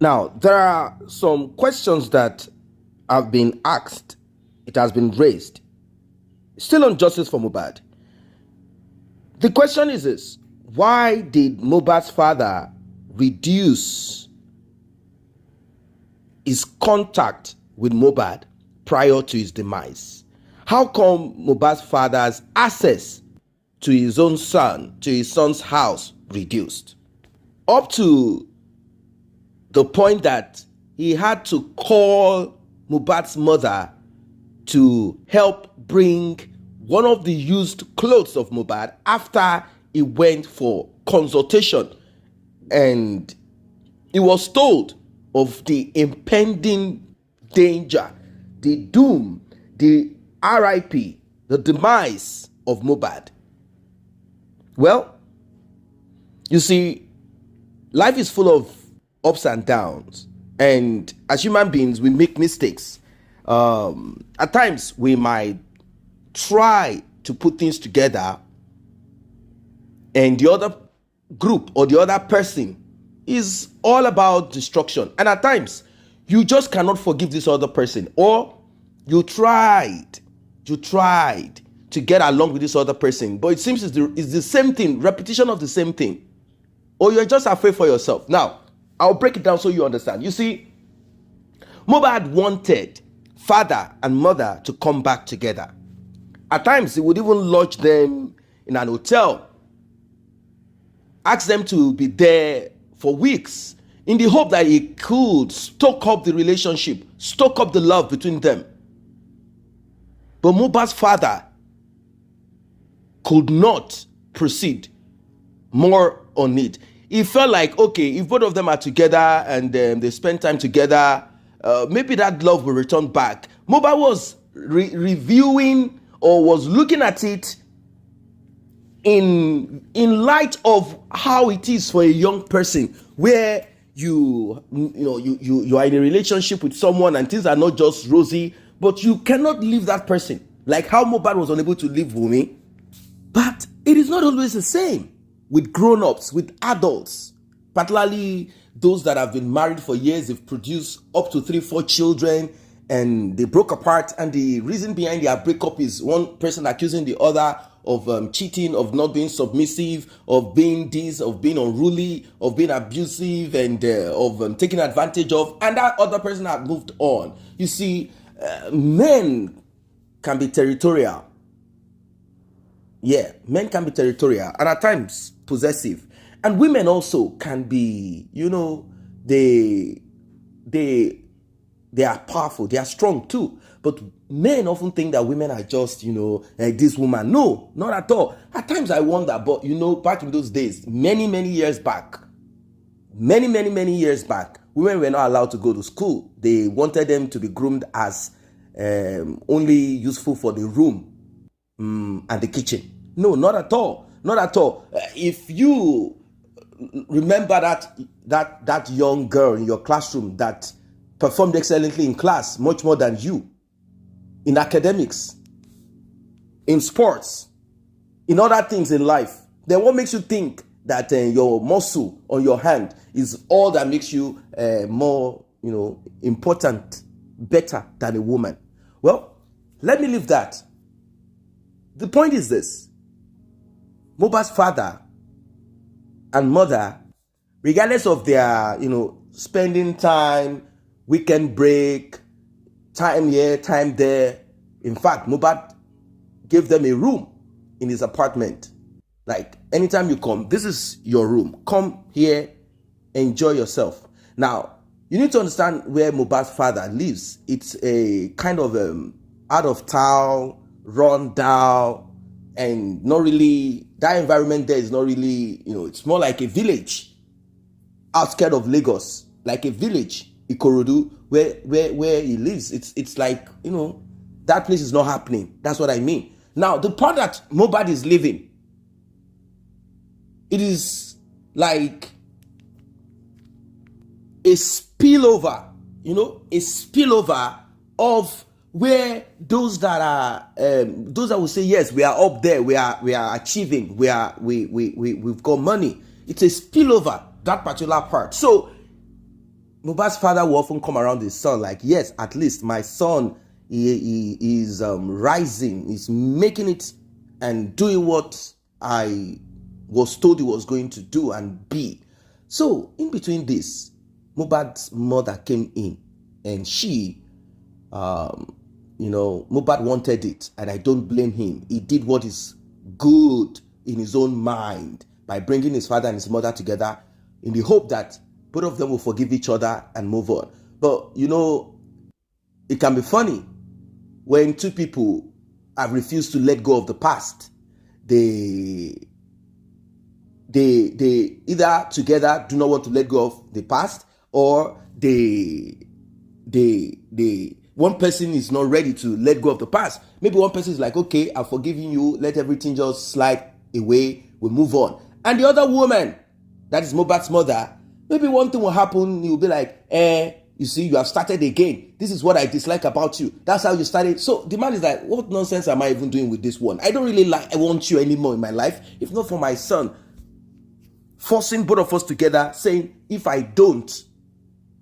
Now, there are some questions that have been asked. It has been raised. Still on justice for Mohbad. The question is this: why did Mohbad's father reduce his contact with Mohbad prior to his demise? How come Mohbad's father's access to his own son, to his son's house, reduced? Up to the point that he had to call Mohbad's mother to help bring one of the used clothes of Mohbad after he went for consultation, and he was told of the impending danger, the doom, the RIP, the demise of Mohbad. Well, you see, life is full of ups and downs, and as human beings, we make mistakes. At times, we might try to put things together, and the other group or the other person is all about destruction. And at times, you just cannot forgive this other person, or you tried to get along with this other person, but it seems it's the same thing, repetition of the same thing, or you're just afraid for yourself. Now, I'll break it down so you understand. You see, Mohbad wanted father and mother to come back together. At times, he would even lodge them in an hotel, ask them to be there for weeks, in the hope that he could stoke up the relationship, stoke up the love between them. But Mohbad's father could not proceed more on it. He felt like, okay, if both of them are together and they spend time together, maybe that love will return back. Mohbad was reviewing or was looking at it in light of how it is for a young person, where you are in a relationship with someone and things are not just rosy, but you cannot leave that person, like how Mohbad was unable to leave Wunmi. But it is not always the same with grown-ups, with adults, particularly those that have been married for years. They've produced up to 3-4 children, and they broke apart, and the reason behind their breakup is one person accusing the other of cheating, of not being submissive, of being this, of being unruly, of being abusive, and of taking advantage of, and that other person had moved on. You see, men can be territorial. Yeah, men can be territorial and at times possessive. And women also can be, they are powerful, they are strong too. But men often think that women are just, like this woman. No, not at all. At times I wonder, but back in those days, many years back, many years back, women were not allowed to go to school. They wanted them to be groomed as only useful for the room and the kitchen. No, not at all. Not at all. If you remember that young girl in your classroom that performed excellently in class, much more than you, in academics, in sports, in other things in life, then what makes you think that your muscle on your hand is all that makes you more, important, better than a woman? Well, let me leave that. The point is this: Mohbad's father and mother, regardless of their, spending time, weekend break, time here, time there. In fact, Mohbad gave them a room in his apartment. Like, anytime you come, this is your room. Come here, enjoy yourself. Now, you need to understand where Mohbad's father lives. It's a kind of out of town, run down, and not really, that environment there is not really, it's more like a village outskirts of Lagos, like a village, Ikorodu, where he lives. It's like, that place is not happening. That's what I mean. Now, the part that Mohbad is living, it is like a spillover, a spillover of where those that will say, yes, we are up there, we are achieving, we've got money. It's a spillover, that particular part. So Mohbad's father will often come around his son like, yes, at least my son he is rising, he's making it and doing what I was told he was going to do and be. So in between this, Mohbad's mother came in and she, Mohbad wanted it and I don't blame him. He did what is good in his own mind by bringing his father and his mother together in the hope that both of them will forgive each other and move on. But, it can be funny when two people have refused to let go of the past. They either together do not want to let go of the past, or one person is not ready to let go of the past. Maybe one person is like, okay, I've forgiven you, let everything just slide away, we move on. And the other woman, that is Mohbad's mother, maybe one thing will happen, you'll be like, you see, you have started again. This is what I dislike about you. That's how you started. So the man is like, what nonsense am I even doing with this one? I don't really want you anymore in my life, if not for my son. Forcing both of us together, saying, if I don't,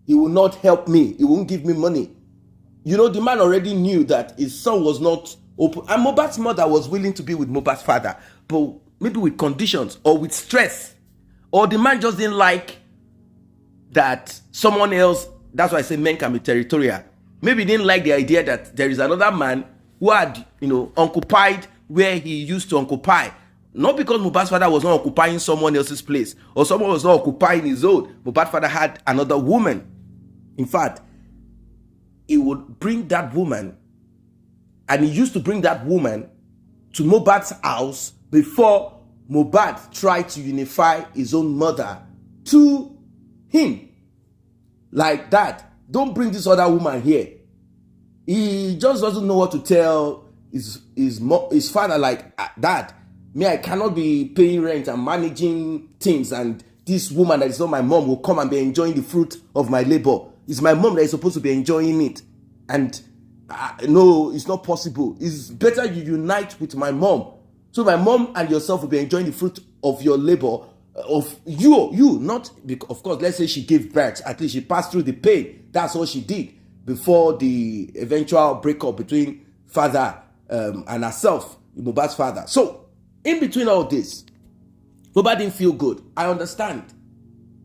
he will not help me. He won't give me money. The man already knew that his son was not open. And Mohbad's mother was willing to be with Mohbad's father, but maybe with conditions or with stress. Or the man just didn't like that someone else. That's why I say men can be territorial. Maybe he didn't like the idea that there is another man who had, occupied where he used to occupy. Not because Mohbad's father was not occupying someone else's place or someone was not occupying his own. Mohbad's father had another woman. In fact, he would bring that woman, and he used to bring that woman to Mohbad's house before Mohbad tried to unify his own mother to him. Like that. Don't bring this other woman here. He just doesn't know what to tell his father, like, Dad, me, I cannot be paying rent and managing things, and this woman that is not my mom will come and be enjoying the fruit of my labor. It's my mom that is supposed to be enjoying it. And no, it's not possible. It's better you unite with my mom. So my mom and yourself will be enjoying the fruit of your labor, of you, not, of course, let's say she gave birth. At least she passed through the pain. That's all she did before the eventual breakup between father and herself, Mohbad's father. So, in between all this, Mohbad didn't feel good. I understand.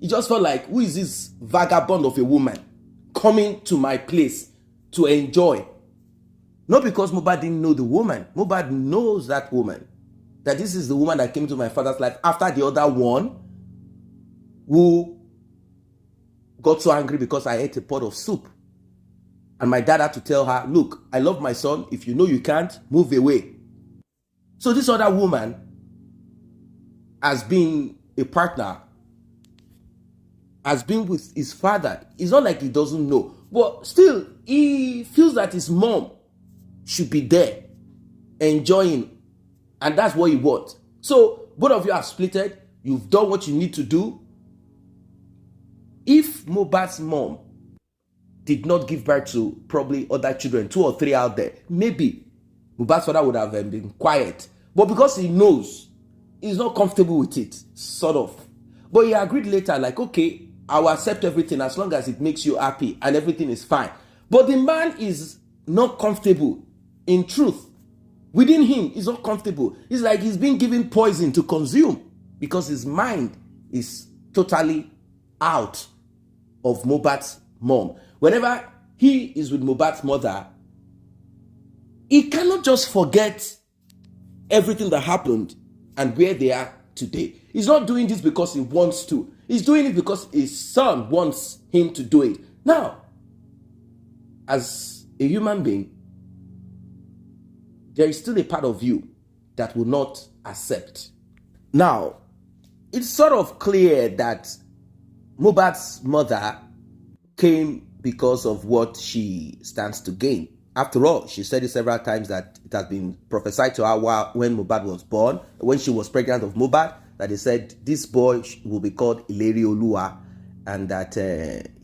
He just felt like, who is this vagabond of a woman coming to my place to enjoy? Not because Mohbad didn't know the woman. Mohbad knows that woman. That this is the woman that came to my father's life after the other one who got so angry because I ate a pot of soup. And my dad had to tell her, look, I love my son. If you know you can't, move away. So this other woman has been a partner, has been with his father. It's not like he doesn't know. But still, he feels that his mom should be there, enjoying. And that's what he wants. So both of you have splitted. You've done what you need to do. If Mohbad's mom did not give birth to probably other children, 2 or 3 out there, maybe Mohbad's father would have been quiet. But because he knows, he's not comfortable with it, sort of. But he agreed later, like, okay, I will accept everything as long as it makes you happy and everything is fine. But the man is not comfortable. In truth, within him, he's not comfortable. It's like he's being given poison to consume because his mind is totally out of Mohbad's mom. Whenever he is with Mohbad's mother, he cannot just forget everything that happened and where they are today. He's not doing this because he wants to. He's doing it because his son wants him to do it. Now, as a human being, there is still a part of you that will not accept. Now, it's sort of clear that Mohbad's mother came because of what she stands to gain. After all, she said it several times that it has been prophesied to her when Mohbad was born, when she was pregnant of Mohbad, that they said this boy will be called Ilerioluwa, and that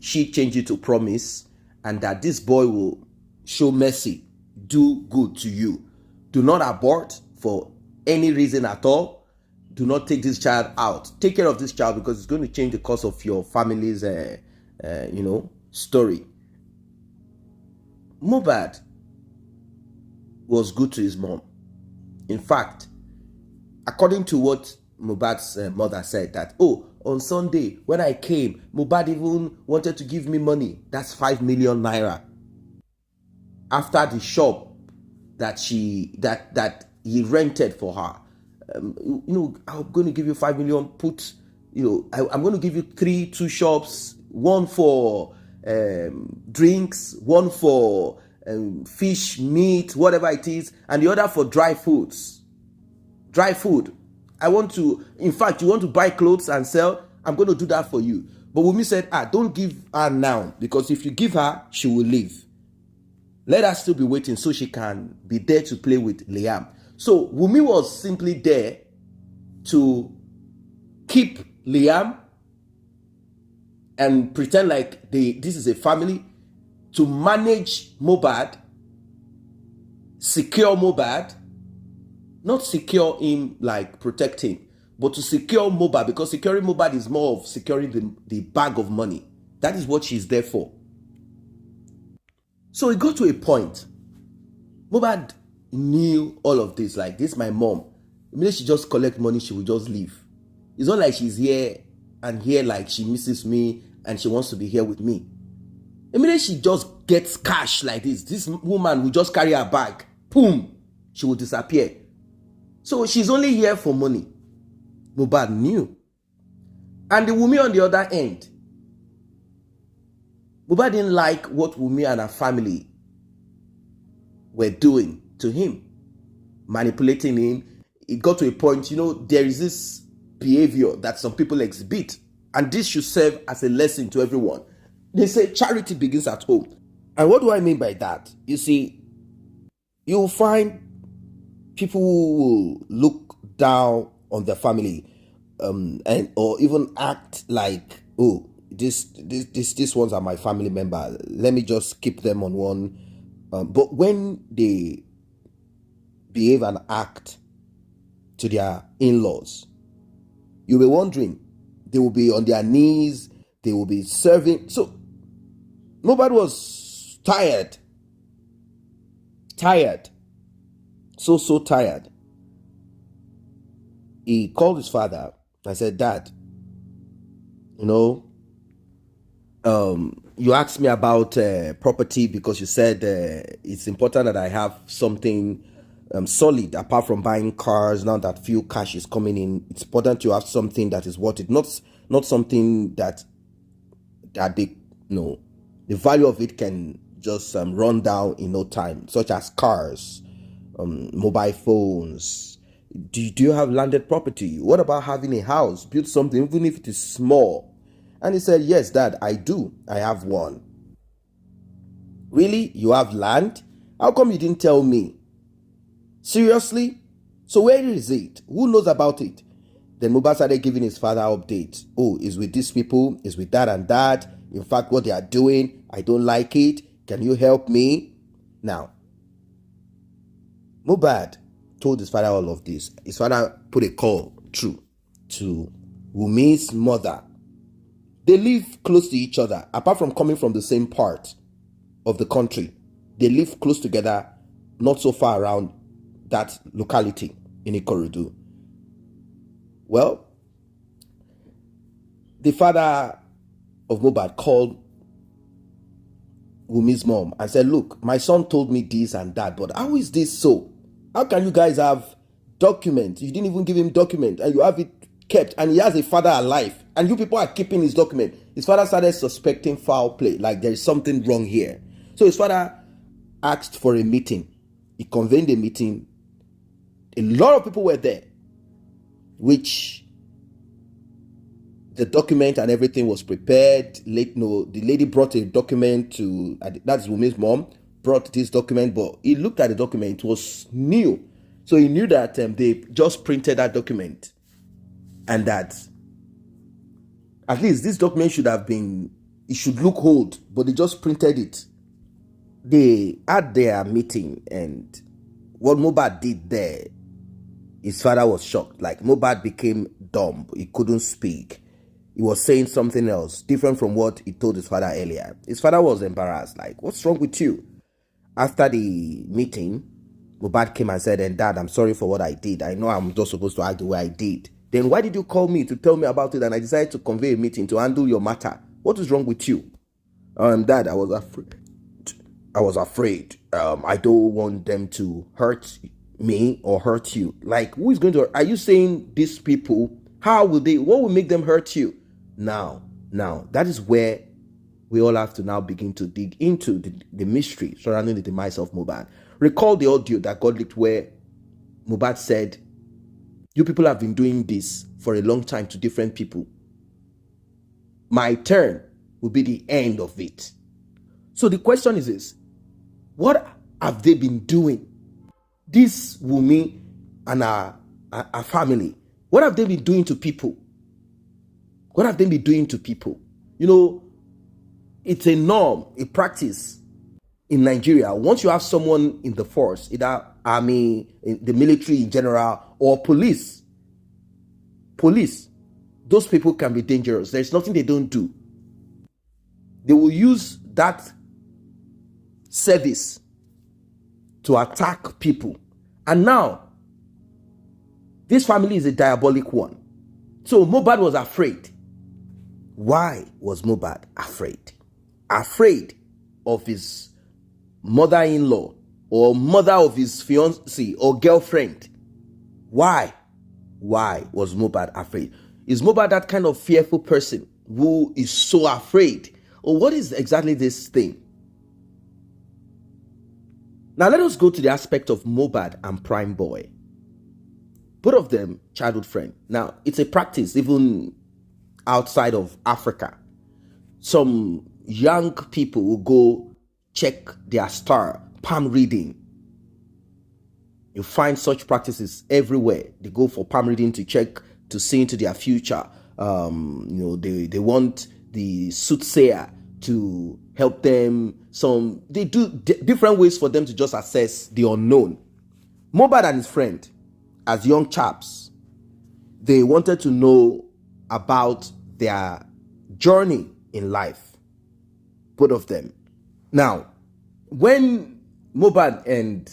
she changed it to promise, and that this boy will show mercy, do good to you. Do not abort for any reason at all. Do not take this child out. Take care of this child because it's going to change the course of your family's story. Mohbad was good to his mom. In fact, according to what Mohbad's mother said, that, on Sunday when I came, Mohbad even wanted to give me money. That's 5 million naira. After the shop that he rented for her. I'm going to give you 5 million. I'm going to give you two shops, one for drinks, one for fish, meat, whatever it is, and the other for dry foods. Dry food. In fact, you want to buy clothes and sell, I'm going to do that for you. But Wunmi said, don't give her now, because if you give her, she will leave. Let her still be waiting so she can be there to play with Liam. So Wunmi was simply there to keep Liam and pretend like this is a family, to manage Mohbad, secure Mohbad, not secure him like protect him, but to secure Mohbad, because securing Mohbad is more of securing the bag of money. That is what she's there for. So it got to a point. Mohbad knew all of this. Like, this my mom. The minute she just collect money, she will just leave. It's not like she's here and here like she misses me and she wants to be here with me. The minute she just gets cash like this woman will just carry her bag. Boom! She will disappear. So she's only here for money. Mohbad knew. And the Wunmi on the other end, Mohbad didn't like what Wunmi and her family were doing to him, manipulating him. It got to a point, there is this behavior that some people exhibit, and this should serve as a lesson to everyone. They say charity begins at home. And what do I mean by that? You see, you'll find people who will look down on their family or even act like, these ones are my family member. Let me just keep them on one. But when they behave and act to their in-laws, you'll be wondering, they will be on their knees, they will be serving. So Mohbad was tired. So tired. He called his father. I said, Dad, you asked me about property because you said it's important that I have something solid apart from buying cars. Now that few cash is coming in, it's important to have something that is worth it, not something that the value of it can just run down in no time, such as cars, mobile phones. Do you have landed property? What about having a house? Build something, even if it is small. And he said, yes, Dad, I do. I have one. Really? You have land? How come you didn't tell me? Seriously? So where is it? Who knows about it? Then Mohbad started giving his father updates. It's with these people. It's with that and that. In fact, what they are doing, I don't like it. Can you help me? Now, Mohbad told his father all of this. His father put a call through to Wunmi's mother. They live close to each other. Apart from coming from the same part of the country, they live close together, not so far around that locality in Ikorodu. Well, the father of Mohbad called Wunmi's mom and said, look, my son told me this and that, but how is this so? How can you guys have documents? You didn't even give him document and you have it kept, and he has a father alive and you people are keeping his document. His father started suspecting foul play, like there is something wrong here. So his father asked for a meeting. He convened a meeting. A lot of people were there, which the document and everything was prepared. The lady brought a document to, that's Wunmi's mom, brought this document, but he looked at the document, it was new. So he knew that they just printed that document, and that at least this document should have been, it should look old, but they just printed it. They had their meeting, and what Mohbad did there, his father was shocked. Like, Mohbad became dumb. He couldn't speak. he was saying something else, different from what he told his father earlier. His father was embarrassed, like, what's wrong with you? After the meeting, Mohbad came and said, and Dad, I'm sorry for what I did. I know I'm just supposed to act the way I did. Then why did you call me to tell me about it? And I decided to convey a meeting to handle your matter. What is wrong with you? Dad, I was afraid. I don't want them to hurt me or hurt you. Like, who is going to, are you saying these people, what will make them hurt you? Now, that is where we all have to now begin to dig into the mystery surrounding the demise of Mohbad. Recall the audio that got leaked where Mohbad said, you people have been doing this for a long time to different people. My turn will be the end of it. So the question is this, what have they been doing? This Wunmi and our family, what have they been doing to people? What have they been doing to people? You know, it's a norm, a practice in Nigeria. Once you have someone in the force, either army, in the military in general, or police, those people can be dangerous. There's nothing they don't do. They will use that service to attack people. And now, this family is a diabolic one. So Mohbad was afraid. Why was Mohbad afraid? Afraid of his mother-in-law or mother of his fiancé or girlfriend. Why? Why was Mohbad afraid? Is Mohbad that kind of fearful person who is so afraid? Or what is exactly this thing? Now let us go to the aspect of Mohbad and Primeboy. Both of them childhood friend. Now it's a practice even outside of Africa. Some young people will go check their star, palm reading. You find such practices everywhere. They go for palm reading to check, to see into their future. They want the soothsayer to help them. They do different ways for them to just assess the unknown. Mohbad and his friend, as young chaps, they wanted to know about their journey in life. Both of them. Now, when Mohbad and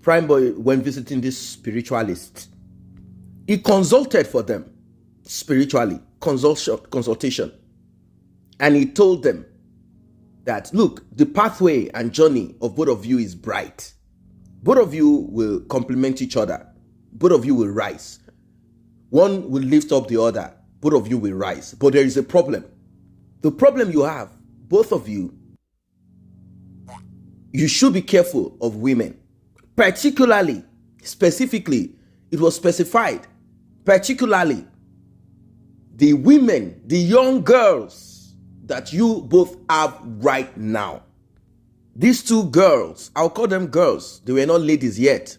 Primeboy went visiting this spiritualist, he consulted for them spiritually, consultation. And he told them that, look, the pathway and journey of both of you is bright. Both of you will complement each other. Both of you will rise. One will lift up the other. Both of you will rise. But there is a problem. The problem you have, both of you, you should be careful of women. Particularly, specifically, it was specified, particularly the women, the young girls that you both have right now. These two girls, I'll call them girls. They were not ladies yet.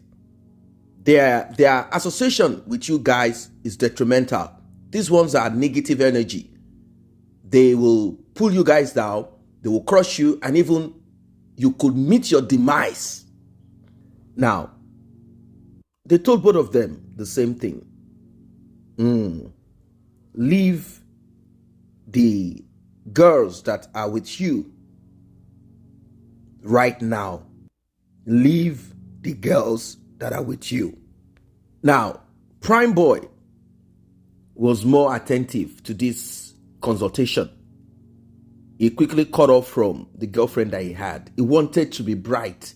Their association with you guys is detrimental. These ones are negative energy. They will pull you guys down. They will crush you, and even you could meet your demise. Now, they told both of them the same thing. Leave the girls that are with you right now. Leave the girls that are with you. Now, Primeboy was more attentive to this consultation. He quickly cut off from the girlfriend that he had. He wanted to be bright.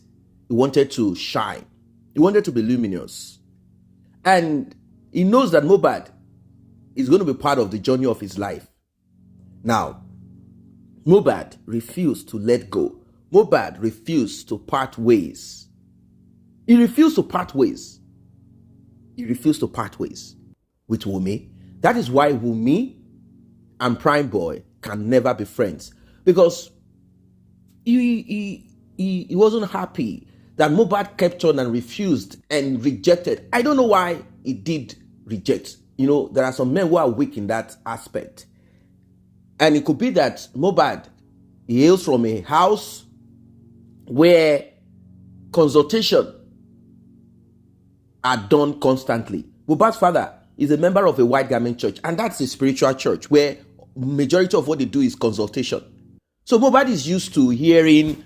He wanted to shine. He wanted to be luminous. And he knows that Mohbad is going to be part of the journey of his life. Now, Mohbad refused to let go. Mohbad refused to part ways. He refused to part ways. He refused to part ways with Wunmi. That is why Wunmi and Primeboy can never be friends, because he wasn't happy that Mohbad kept on and refused and rejected. I don't know why he did reject. You know, there are some men who are weak in that aspect. And it could be that Mohbad hails from a house where consultation are done constantly. Mohbad's father is a member of a white garment church, and that's a spiritual church where majority of what they do is consultation. So Mohbad is used to hearing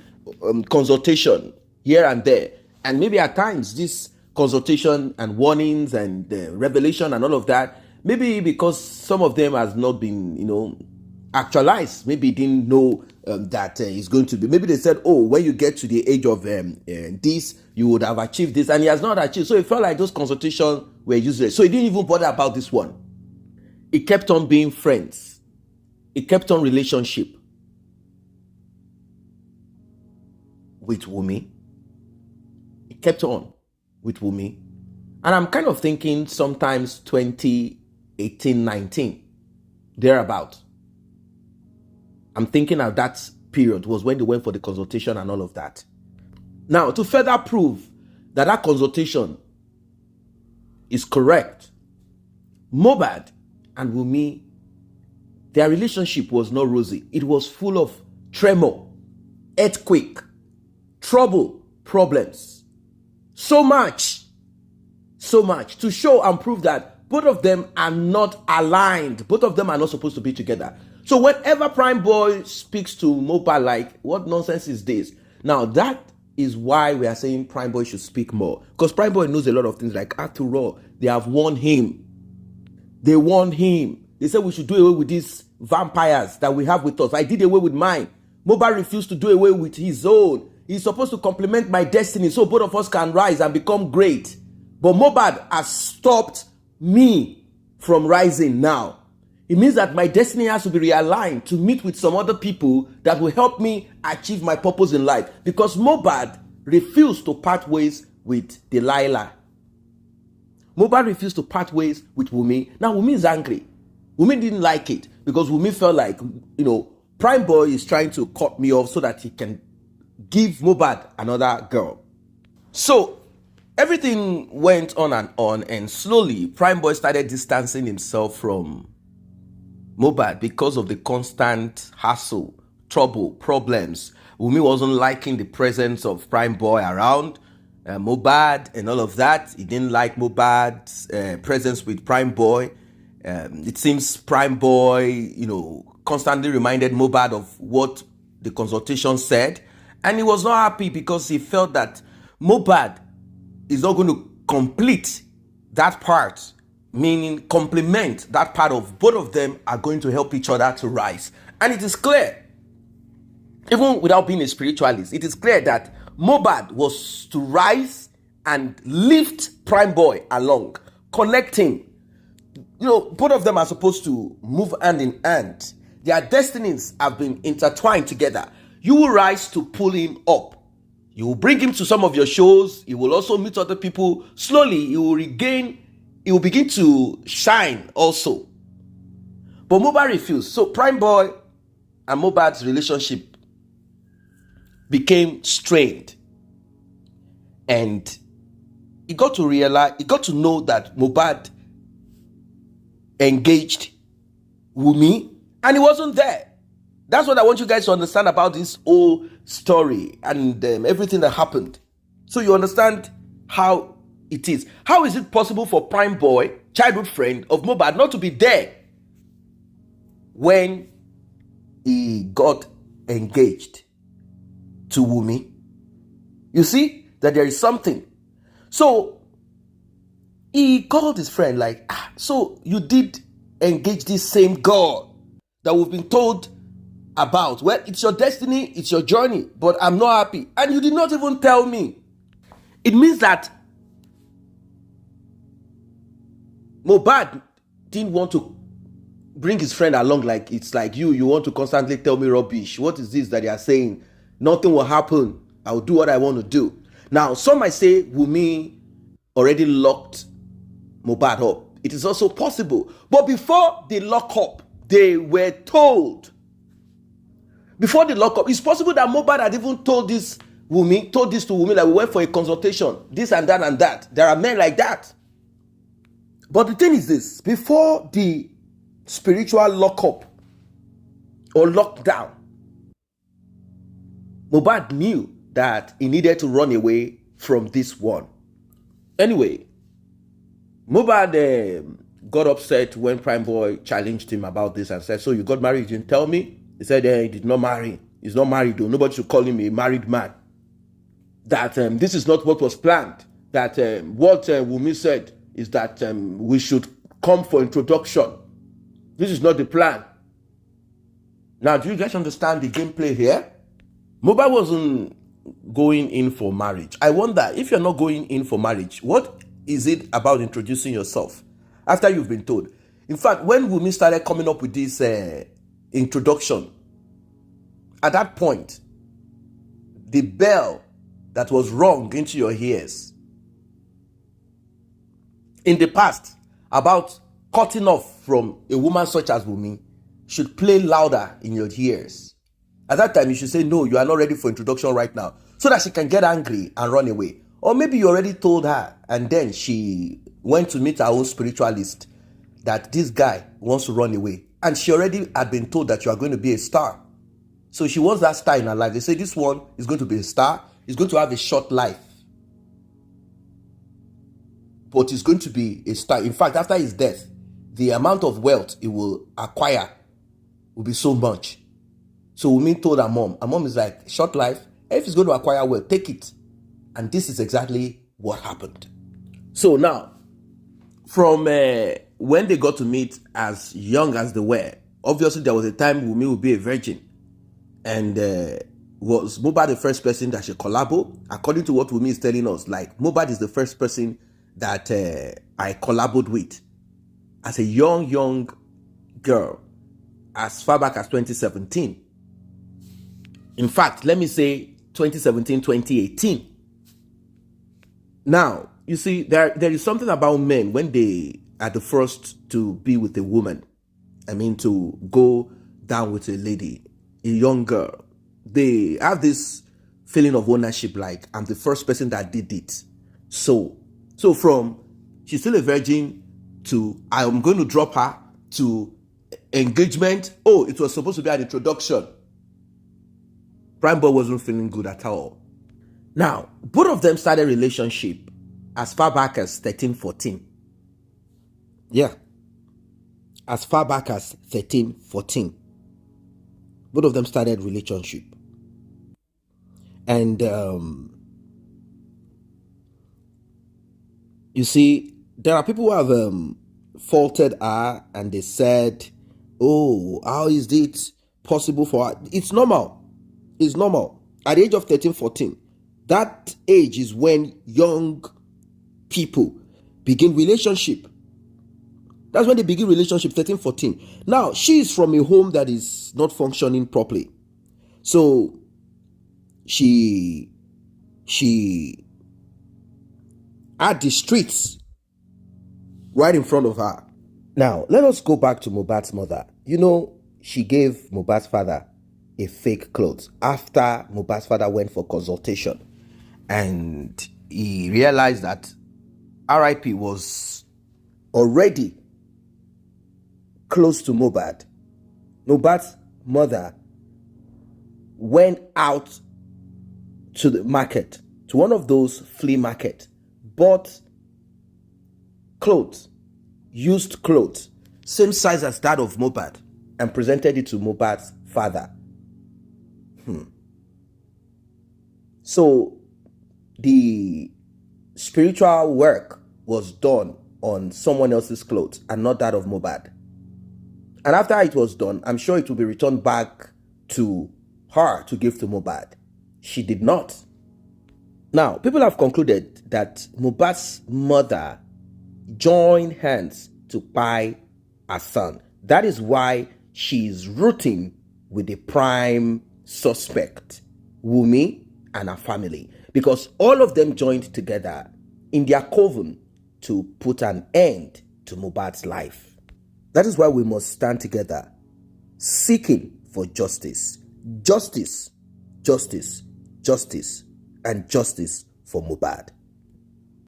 consultation here and there, and maybe at times this consultation and warnings and revelation and all of that, maybe because some of them has not been, actualized. Maybe didn't know that it's going to be. Maybe they said, oh, when you get to the age of this, you would have achieved this, and he has not achieved. So it felt like those consultations were useless. So he didn't even bother about this one. It kept on being friends. It kept on relationship with Wunmi. It kept on with Wunmi. And I'm kind of thinking sometimes 2018, 19, thereabout. I'm thinking of that period was when they went for the consultation and all of that. Now, to further prove that that consultation is correct, Mohbad and Wunmi, their relationship was not rosy. It was full of tremor, earthquake, trouble, problems. So much to show and prove that both of them are not aligned. Both of them are not supposed to be together. So whenever Primeboy speaks to Mohbad, like, what nonsense is this? Now, that is why we are saying Primeboy should speak more. Because Primeboy knows a lot of things. Like, after all, they have warned him. They warned him. They said we should do away with these vampires that we have with us. I did away with mine. Mohbad refused to do away with his own. He's supposed to complement my destiny so both of us can rise and become great. But Mohbad has stopped me from rising now. It means that my destiny has to be realigned to meet with some other people that will help me achieve my purpose in life. Because Mohbad refused to part ways with Delilah. Mohbad refused to part ways with Wunmi. Now Wunmi is angry. Wunmi didn't like it because Wunmi felt like, Primeboy is trying to cut me off so that he can give Mohbad another girl. So everything went on, and slowly Primeboy started distancing himself from Mohbad because of the constant hassle, trouble, problems. Wunmi wasn't liking the presence of Primeboy around Mohbad and all of that. He didn't like Mohbad's presence with Primeboy. It seems Primeboy, constantly reminded Mohbad of what the consultation said. And he was not happy because he felt that Mohbad is not going to complete that part, meaning complement that part of both of them are going to help each other to rise. And it is clear, even without being a spiritualist, it is clear that Mohbad was to rise and lift Primeboy along, connecting. Both of them are supposed to move hand in hand. Their destinies have been intertwined together. You will rise to pull him up. You will bring him to some of your shows. He will also meet other people. Slowly, he will begin to shine also. But Mohbad refused. So Primeboy and Mohbad's relationship became strained. And he got to know that Mohbad engaged Wunmi, and he wasn't there. That's what I want you guys to understand about this whole story and everything that happened. So you understand how it is. How is it possible for Primeboy, childhood friend of Mohbad, not to be there when he got engaged to Wunmi? You see that there is something. So he called his friend like, so you did engage this same girl that we've been told about. Well, it's your destiny, it's your journey, but I'm not happy. And you did not even tell me. It means that Mohbad didn't want to bring his friend along. Like, it's like you want to constantly tell me rubbish. What is this that they are saying? Nothing will happen. I'll do what I want to do. Now, some might say Wunmi already locked Mohbad up. It is also possible. But before they lock up, they were told. Before they lock up, it's possible that Mohbad had even told this to Wunmi, like, we went for a consultation, this and that and that. There are men like that. But the thing is this, before the spiritual lockup or lockdown, Mohbad knew that he needed to run away from this one. Anyway, Mohbad got upset when Primeboy challenged him about this and said, so you got married, you didn't tell me? He said, he did not marry. He's not married though. Nobody should call him a married man. That this is not what was planned. That what Wunmi said is that we should come for introduction. This is not the plan. Now, do you guys understand the gameplay here? Mohbad wasn't going in for marriage. I wonder, if you're not going in for marriage, what is it about introducing yourself after you've been told? In fact, when Wunmi started coming up with this introduction, at that point, the bell that was rung into your ears in the past about cutting off from a woman such as Wunmi should play louder in your ears. At that time, you should say, no, you are not ready for introduction right now, so that she can get angry and run away. Or maybe you already told her, and then she went to meet her own spiritualist that this guy wants to run away. And she already had been told that you are going to be a star. So she wants that star in her life. They say this one is going to be a star. He's going to have a short life. But he's going to be a star. In fact, after his death, the amount of wealth he will acquire will be so much. So Wunmi told her mom is like, short life, if he's going to acquire wealth, take it. And this is exactly what happened. So now, from when they got to meet as young as they were, obviously there was a time Wunmi would be a virgin. And was Mohbad the first person that she collabo? According to what Wunmi is telling us, like Mohbad is the first person that I collaboed with as a young girl as far back as 2017. In fact, let me say 2017, 2018. Now, you see, there is something about men when they are the first to be with a woman. I mean, to go down with a lady, a young girl. They have this feeling of ownership, like, I'm the first person that did it. So from she's still a virgin to I'm going to drop her to engagement. Oh, it was supposed to be an introduction. Primeboy wasn't feeling good at all. Now, both of them started a relationship as far back as 13, 14. Yeah. As far back as 13, 14. Both of them started relationship. And you see, there are people who have faulted her and they said, oh, how is it possible for her? It's normal. It's normal. At the age of 13, 14, that age is when young people begin relationship. That's when they begin relationship, 13, 14. Now, she is from a home that is not functioning properly. So, she had the streets right in front of her. Now, let us go back to Mohbad's mother. You know, she gave Mohbad's father a fake clothes after Mohbad's father went for consultation. And he realized that RIP was already close to Mohbad. Mohbad's mother went out to the market, to one of those flea market, bought clothes, used clothes, same size as that of Mohbad, and presented it to Mohbad's father. So the spiritual work was done on someone else's clothes and not that of Mohbad. And after it was done, I'm sure it will be returned back to her to give to Mohbad. She did not. Now, people have concluded that Mohbad's mother joined hands to buy her son. That is why she's rooting with the prime suspect, Wunmi and her family, because all of them joined together in their coven to put an end to Mohbad's life. That is why we must stand together, seeking for justice. Justice, justice, justice, and justice for Mohbad.